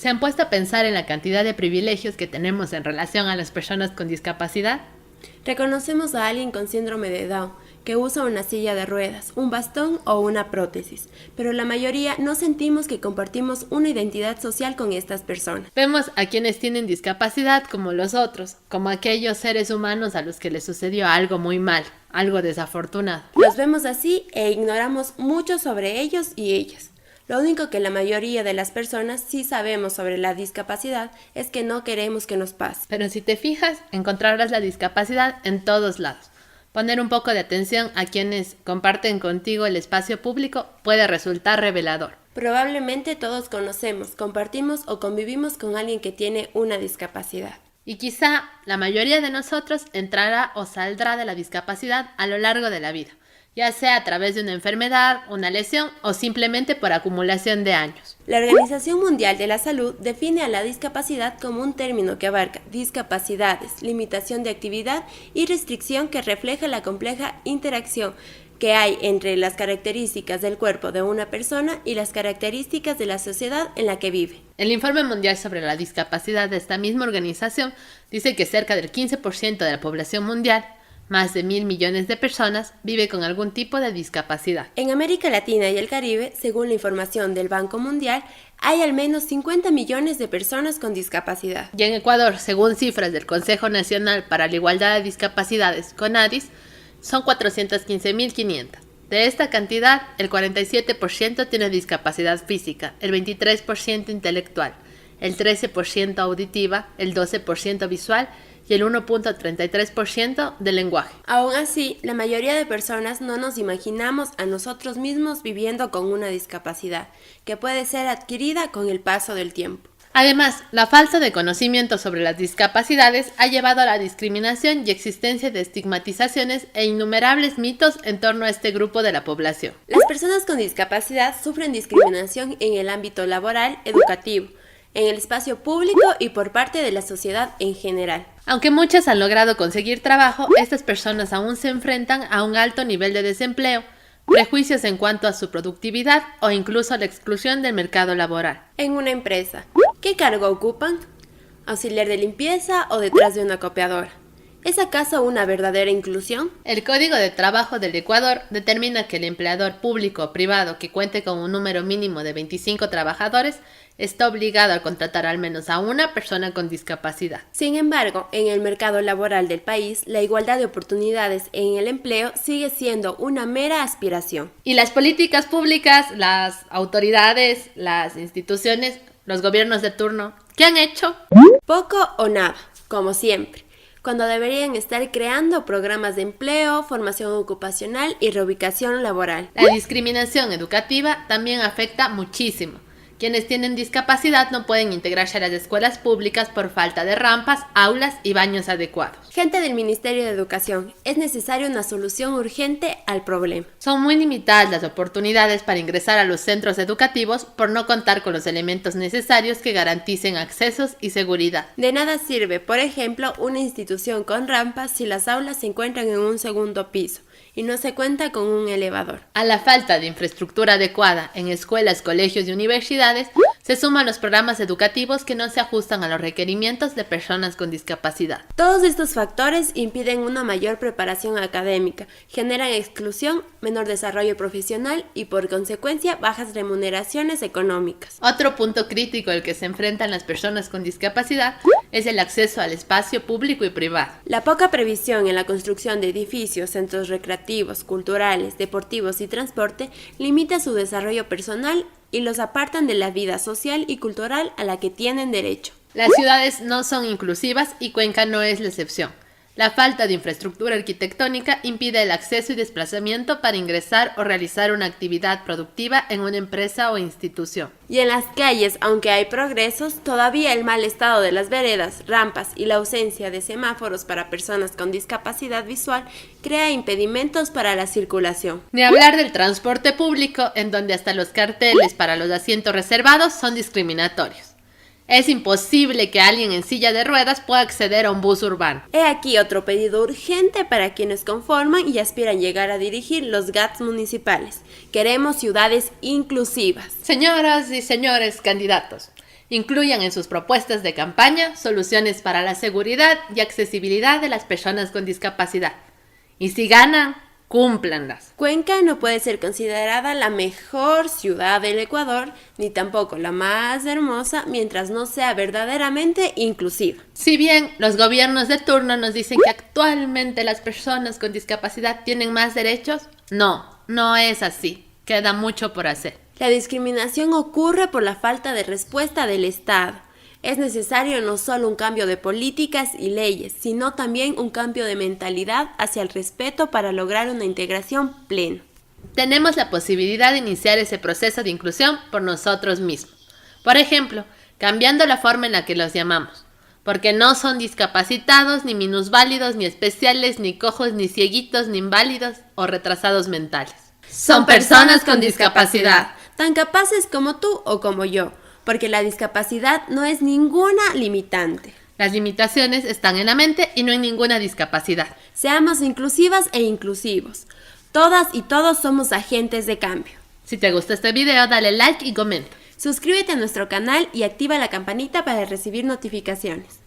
¿Se han puesto a pensar en la cantidad de privilegios que tenemos en relación a las personas con discapacidad? Reconocemos a alguien con síndrome de Down que usa una silla de ruedas, un bastón o una prótesis, pero la mayoría no sentimos que compartimos una identidad social con estas personas. Vemos a quienes tienen discapacidad como los otros, como aquellos seres humanos a los que les sucedió algo muy mal, algo desafortunado. Los vemos así e ignoramos mucho sobre ellos y ellas. Lo único que la mayoría de las personas sí sabemos sobre la discapacidad es que no queremos que nos pase. Pero si te fijas, encontrarás la discapacidad en todos lados. Poner un poco de atención a quienes comparten contigo el espacio público puede resultar revelador. Probablemente todos conocemos, compartimos o convivimos con alguien que tiene una discapacidad. Y quizá la mayoría de nosotros entrará o saldrá de la discapacidad a lo largo de la vida, ya sea a través de una enfermedad, una lesión o simplemente por acumulación de años. La Organización Mundial de la Salud define a la discapacidad como un término que abarca discapacidades, limitación de actividad y restricción que refleja la compleja interacción que hay entre las características del cuerpo de una persona y las características de la sociedad en la que vive. El Informe Mundial sobre la Discapacidad de esta misma organización dice que cerca del 15% de la población mundial, más de 1.000 millones de personas, vive con algún tipo de discapacidad. En América Latina y el Caribe, según la información del Banco Mundial, hay al menos 50 millones de personas con discapacidad. Y en Ecuador, según cifras del Consejo Nacional para la Igualdad de Discapacidades, CONADIS, son 415.500. De esta cantidad, el 47% tiene discapacidad física, el 23% intelectual, el 13% auditiva, el 12% visual y el 1.33% del lenguaje. Aún así, la mayoría de personas no nos imaginamos a nosotros mismos viviendo con una discapacidad, que puede ser adquirida con el paso del tiempo. Además, la falta de conocimiento sobre las discapacidades ha llevado a la discriminación y existencia de estigmatizaciones e innumerables mitos en torno a este grupo de la población. Las personas con discapacidad sufren discriminación en el ámbito laboral, educativo, en el espacio público y por parte de la sociedad en general. Aunque muchas han logrado conseguir trabajo, estas personas aún se enfrentan a un alto nivel de desempleo, prejuicios en cuanto a su productividad o incluso la exclusión del mercado laboral. En una empresa, ¿qué cargo ocupan? ¿Auxiliar de limpieza o detrás de una copiadora? ¿Es acaso una verdadera inclusión? El Código de Trabajo del Ecuador determina que el empleador público o privado que cuente con un número mínimo de 25 trabajadores está obligado a contratar al menos a una persona con discapacidad. Sin embargo, en el mercado laboral del país, la igualdad de oportunidades en el empleo sigue siendo una mera aspiración. Y las políticas públicas, las autoridades, las instituciones, los gobiernos de turno, ¿qué han hecho? Poco o nada, como siempre, cuando deberían estar creando programas de empleo, formación ocupacional y reubicación laboral. La discriminación educativa también afecta muchísimo. Quienes tienen discapacidad no pueden integrarse a las escuelas públicas por falta de rampas, aulas y baños adecuados. Gente del Ministerio de Educación, es necesaria una solución urgente al problema. Son muy limitadas las oportunidades para ingresar a los centros educativos por no contar con los elementos necesarios que garanticen accesos y seguridad. De nada sirve, por ejemplo, una institución con rampas si las aulas se encuentran en un segundo piso y no se cuenta con un elevador. A la falta de infraestructura adecuada en escuelas, colegios y universidades, se suman los programas educativos que no se ajustan a los requerimientos de personas con discapacidad. Todos estos factores impiden una mayor preparación académica, generan exclusión, menor desarrollo profesional y por consecuencia bajas remuneraciones económicas. Otro punto crítico al que se enfrentan las personas con discapacidad es el acceso al espacio público y privado. La poca previsión en la construcción de edificios, centros recreativos, culturales, deportivos y transporte limita su desarrollo personal y los apartan de la vida social y cultural a la que tienen derecho. Las ciudades no son inclusivas y Cuenca no es la excepción. La falta de infraestructura arquitectónica impide el acceso y desplazamiento para ingresar o realizar una actividad productiva en una empresa o institución. Y en las calles, aunque hay progresos, todavía el mal estado de las veredas, rampas y la ausencia de semáforos para personas con discapacidad visual crea impedimentos para la circulación. Ni hablar del transporte público, en donde hasta los carteles para los asientos reservados son discriminatorios. Es imposible que alguien en silla de ruedas pueda acceder a un bus urbano. He aquí otro pedido urgente para quienes conforman y aspiran llegar a dirigir los GATS municipales. Queremos ciudades inclusivas. Señoras y señores candidatos, incluyan en sus propuestas de campaña soluciones para la seguridad y accesibilidad de las personas con discapacidad. Y si ganan, cúmplanlas. Cuenca no puede ser considerada la mejor ciudad del Ecuador, ni tampoco la más hermosa, mientras no sea verdaderamente inclusiva. Si bien los gobiernos de turno nos dicen que actualmente las personas con discapacidad tienen más derechos, no es así. Queda mucho por hacer. La discriminación ocurre por la falta de respuesta del Estado. Es necesario no solo un cambio de políticas y leyes, sino también un cambio de mentalidad hacia el respeto para lograr una integración plena. Tenemos la posibilidad de iniciar ese proceso de inclusión por nosotros mismos. Por ejemplo, cambiando la forma en la que los llamamos, porque no son discapacitados, ni minusválidos, ni especiales, ni cojos, ni cieguitos, ni inválidos o retrasados mentales. Son personas con discapacidad, tan capaces como tú o como yo, porque la discapacidad no es ninguna limitante. Las limitaciones están en la mente y no en ninguna discapacidad. Seamos inclusivas e inclusivos. Todas y todos somos agentes de cambio. Si te gustó este video, dale like y comenta. Suscríbete a nuestro canal y activa la campanita para recibir notificaciones.